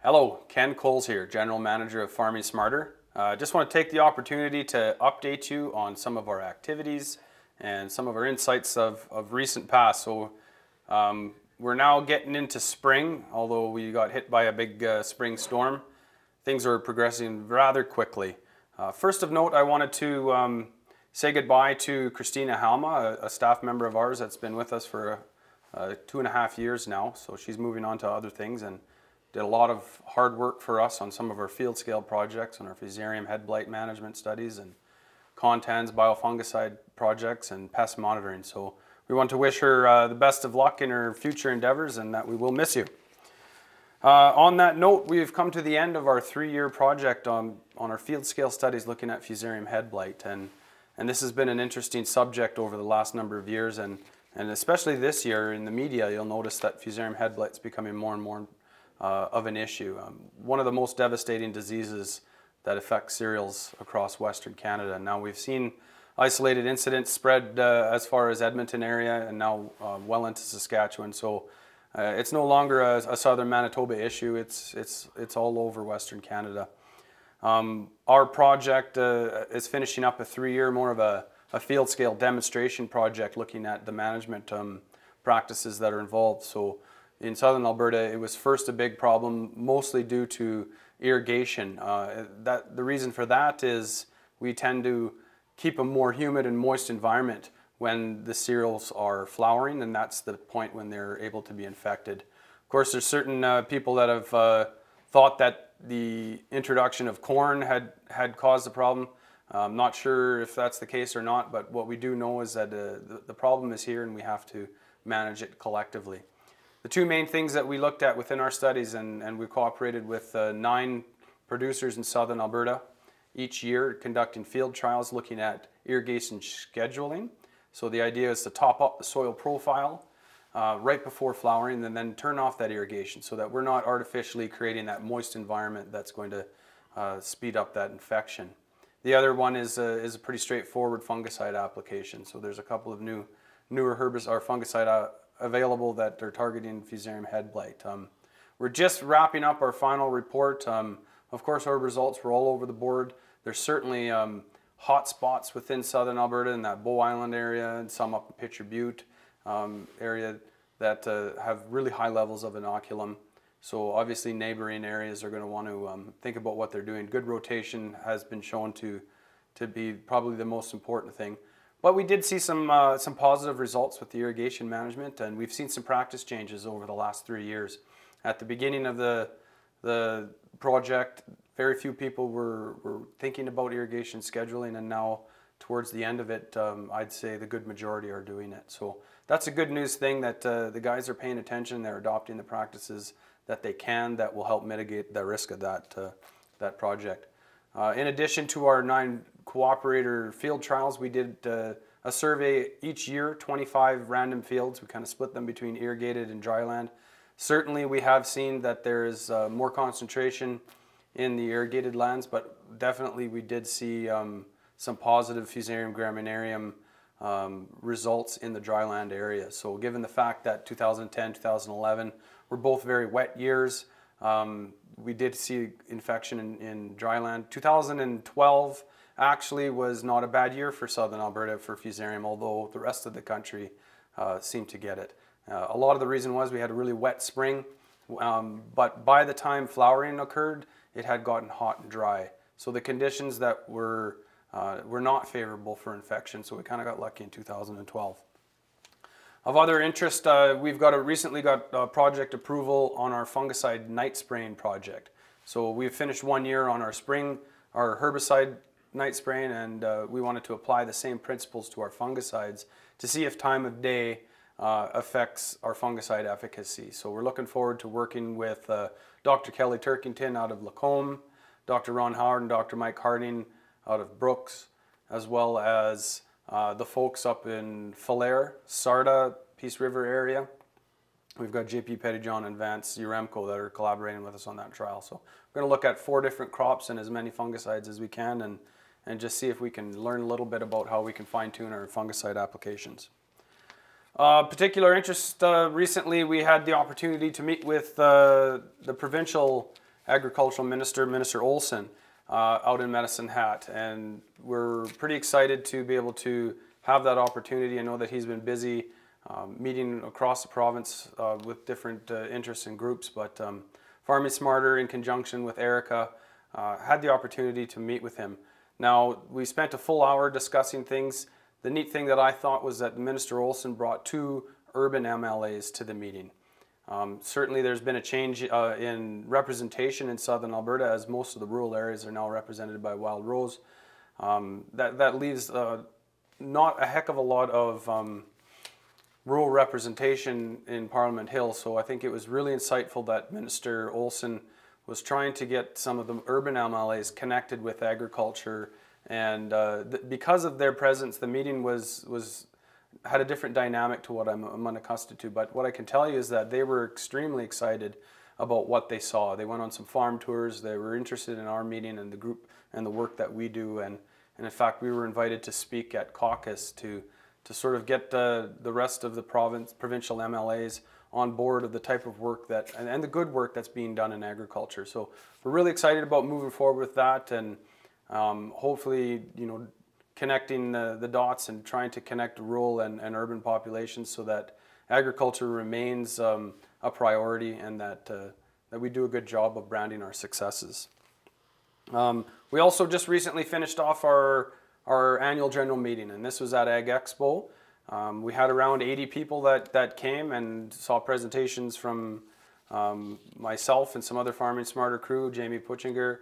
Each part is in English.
Hello, Ken Coles here, General Manager of Farming Smarter. Just want to take the opportunity to update you on some of our activities and some of our insights of recent past. So we're now getting into spring, although we got hit by a big spring storm. Things are progressing rather quickly. First of note, I wanted to say goodbye to Kristina Halma, a staff member of ours that's been with us for 2.5 years now. So she's moving on to other things and did a lot of hard work for us on some of our field scale projects, on our Fusarium Headblight management studies and contans biofungicide projects and pest monitoring. So we want to wish her the best of luck in her future endeavors and that we will miss you. On that note, we've come to the end of our 3-year project on our field scale studies looking at Fusarium Headblight, and this has been an interesting subject over the last number of years, and especially this year in the media you'll notice that Fusarium Headblight is becoming more and more of an issue. One of the most devastating diseases that affects cereals across Western Canada. Now we've seen isolated incidents spread as far as Edmonton area and now well into Saskatchewan. So it's no longer a southern Manitoba issue. It's all over Western Canada. Our project is finishing up a 3-year, more of a field scale demonstration project looking at the management practices that are involved. So in southern Alberta, it was first a big problem, mostly due to irrigation. The reason for that is we tend to keep a more humid and moist environment when the cereals are flowering, and that's the point when they're able to be infected. Of course, there's certain people that have thought that the introduction of corn had caused the problem. I'm not sure if that's the case or not, but what we do know is that the problem is here and we have to manage it collectively. The two main things that we looked at within our studies, and we cooperated with 9 producers in southern Alberta each year conducting field trials looking at irrigation scheduling. So the idea is to top up the soil profile right before flowering and then turn off that irrigation so that we're not artificially creating that moist environment that's going to speed up that infection. The other one is a pretty straightforward fungicide application. So there's a couple of newer herbicides or fungicide available that are targeting Fusarium Headblight. We're just wrapping up our final report. Of course, our results were all over the board. There's certainly hot spots within southern Alberta in that Bow Island area and some up in Pitcher Butte area that have really high levels of inoculum. So obviously neighboring areas are going to want to think about what they're doing. Good rotation has been shown to be probably the most important thing. But we did see some positive results with the irrigation management, and we've seen some practice changes over the last 3 years. At the beginning of the project, very few people were thinking about irrigation scheduling, and now towards the end of it, I'd say the good majority are doing it. So that's a good news thing that the guys are paying attention, they're adopting the practices that they can that will help mitigate the risk of that project. In addition to our 9 cooperator field trials, we did a survey each year, 25 random fields. We kind of split them between irrigated and dry land. Certainly we have seen that there is more concentration in the irrigated lands, but definitely we did see some positive Fusarium graminearum results in the dry land area. So given the fact that 2010, 2011 were both very wet years, we did see infection in dry land. 2012 actually was not a bad year for southern Alberta for Fusarium, although the rest of the country seemed to get it. A lot of the reason was we had a really wet spring, but by the time flowering occurred, it had gotten hot and dry. So the conditions that were not favorable for infection, so we kind of got lucky in 2012. Of other interest, we've recently got project approval on our fungicide night spraying project. So we've finished 1 year on our herbicide night spraying, and we wanted to apply the same principles to our fungicides to see if time of day affects our fungicide efficacy. So we're looking forward to working with Dr. Kelly Turkington out of Lacombe, Dr. Ron Howard and Dr. Mike Harding out of Brooks, as well as the folks up in Falher, Sarda, Peace River area. We've got JP Pettyjohn and Vance Uremko that are collaborating with us on that trial. So we're going to look at 4 different crops and as many fungicides as we can and just see if we can learn a little bit about how we can fine-tune our fungicide applications. Particular interest, recently we had the opportunity to meet with the provincial Agricultural Minister, Minister Olson, out in Medicine Hat, and we're pretty excited to be able to have that opportunity. I know that he's been busy meeting across the province with different interests and groups, but Farming Smarter, in conjunction with Erika, had the opportunity to meet with him. Now, we spent a full hour discussing things. The neat thing that I thought was that Minister Olsen brought 2 urban MLAs to the meeting. Certainly there's been a change in representation in southern Alberta, as most of the rural areas are now represented by Wild Rose. That leaves not a heck of a lot of rural representation in Parliament Hill, so I think it was really insightful that Minister Olsen was trying to get some of the urban MLAs connected with agriculture, and because of their presence, the meeting had a different dynamic to what I'm unaccustomed to. But what I can tell you is that they were extremely excited about what they saw. They went on some farm tours. They were interested in our meeting and the group and the work that we do, and in fact we were invited to speak at caucus to sort of get the rest of the provincial MLAs on board of the type of work that and the good work that's being done in agriculture. So we're really excited about moving forward with that, and hopefully, you know, connecting the dots and trying to connect rural and urban populations so that agriculture remains a priority, and that we do a good job of branding our successes. We also just recently finished off our annual general meeting, and this was at Ag Expo. We had around 80 people that came and saw presentations from myself and some other Farming Smarter crew, Jamie Puchinger,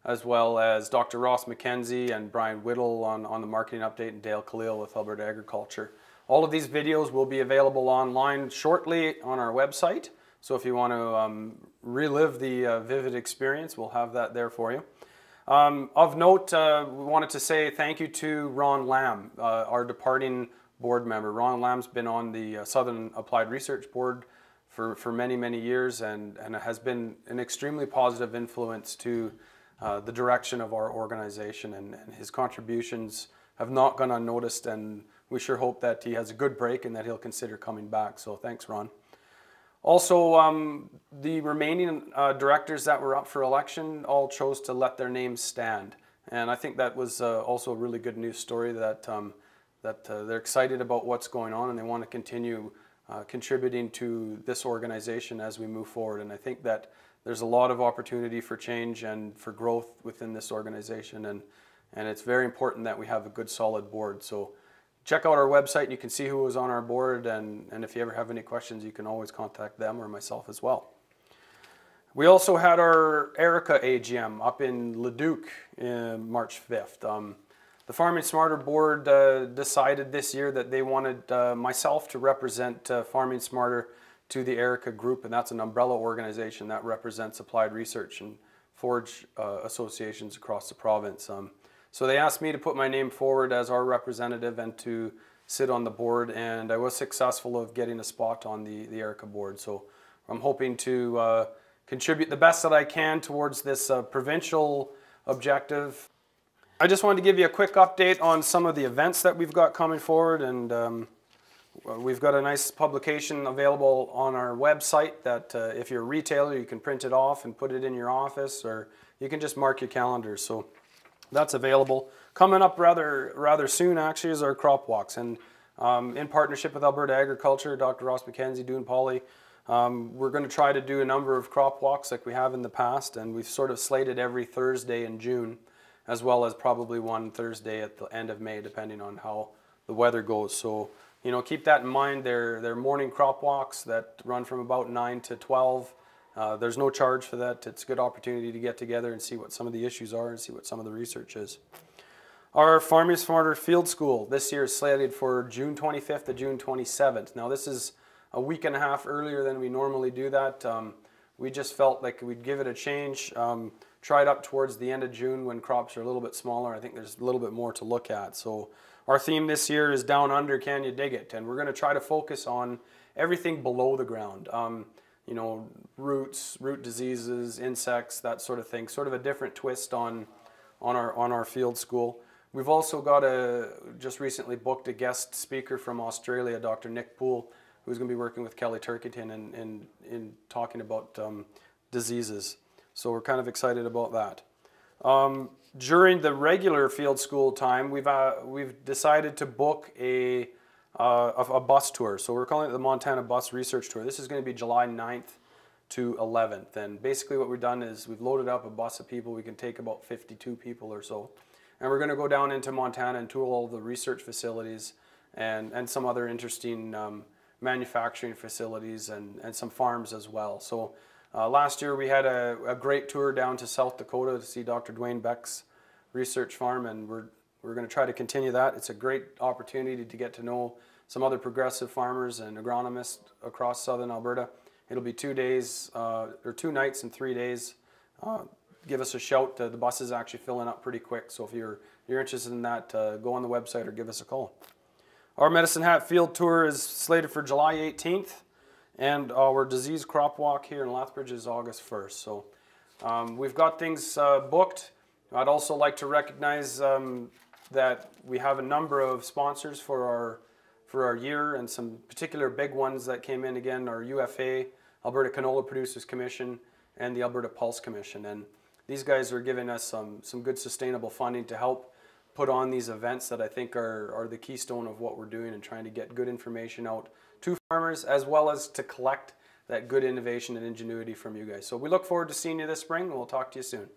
as well as Dr. Ross McKenzie and Brian Whittle on the marketing update, and Dale Khalil with Alberta Agriculture. All of these videos will be available online shortly on our website, so if you want to relive the vivid experience, we'll have that there for you. Of note, we wanted to say thank you to Ron Lamb, our departing board member. Ron Lamb's been on the Southern Applied Research Board for many, many years, and has been an extremely positive influence to the direction of our organization, and his contributions have not gone unnoticed, and we sure hope that he has a good break and that he'll consider coming back. So thanks, Ron. Also, the remaining directors that were up for election all chose to let their names stand, and I think that was also a really good news story, that they're excited about what's going on and they want to continue contributing to this organization as we move forward. And I think that there's a lot of opportunity for change and for growth within this organization, and it's very important that we have a good solid board. So check out our website and you can see who was on our board, and if you ever have any questions, you can always contact them or myself as well. We also had our Erika AGM up in Leduc in March 5th. The Farming Smarter board decided this year that they wanted myself to represent Farming Smarter to the Erika group, and that's an umbrella organization that represents applied research and forage associations across the province. So they asked me to put my name forward as our representative and to sit on the board, and I was successful of getting a spot on the Erika board. So I'm hoping to contribute the best that I can towards this provincial objective. I just wanted to give you a quick update on some of the events that we've got coming forward, and we've got a nice publication available on our website that if you're a retailer, you can print it off and put it in your office, or you can just mark your calendar. So that's available. Coming up rather soon actually is our crop walks, and in partnership with Alberta Agriculture, Dr. Ross McKenzie, Doon Polly, we're going to try to do a number of crop walks like we have in the past, and we've sort of slated every Thursday in June, as well as probably one Thursday at the end of May, depending on how the weather goes. So, you know, keep that in mind. They're morning crop walks that run from about 9 to 12. There's no charge for that. It's a good opportunity to get together and see what some of the issues are and see what some of the research is. Our Farming Smarter Field School this year is slated for June 25th to June 27th. Now this is a week and a half earlier than we normally do that. We just felt like we'd give it a change. Try it up towards the end of June when crops are a little bit smaller. I think there's a little bit more to look at. So our theme this year is Down Under, Can You Dig It? And we're going to try to focus on everything below the ground. You know, roots, root diseases, insects, that sort of thing. Sort of a different twist on our field school. We've also got just recently booked a guest speaker from Australia, Dr. Nick Poole, who's going to be working with Kelly Turkington in talking about diseases. So we're kind of excited about that. During the regular field school time, we've decided to book a bus tour. So we're calling it the Montana Bus Research Tour. This is going to be July 9th to 11th. And basically what we've done is we've loaded up a bus of people. We can take about 52 people or so. And we're going to go down into Montana and tour all the research facilities and some other interesting manufacturing facilities and some farms as well. So last year we had a great tour down to South Dakota to see Dr. Dwayne Beck's research farm, and we're going to try to continue that. It's a great opportunity to get to know some other progressive farmers and agronomists across southern Alberta. It'll be 2 days, or 2 nights and 3 days. Give us a shout. The bus is actually filling up pretty quick, so if you're interested in that, go on the website or give us a call. Our Medicine Hat Field Tour is slated for July 18th, and our disease crop walk here in Lethbridge is August 1st. So we've got things booked. I'd also like to recognize that we have a number of sponsors for our year, and some particular big ones that came in again are UFA, Alberta Canola Producers Commission, and the Alberta Pulse Commission. And these guys are giving us some good sustainable funding to help put on these events that I think are the keystone of what we're doing and trying to get good information out to farmers, as well as to collect that good innovation and ingenuity from you guys. So we look forward to seeing you this spring, and we'll talk to you soon.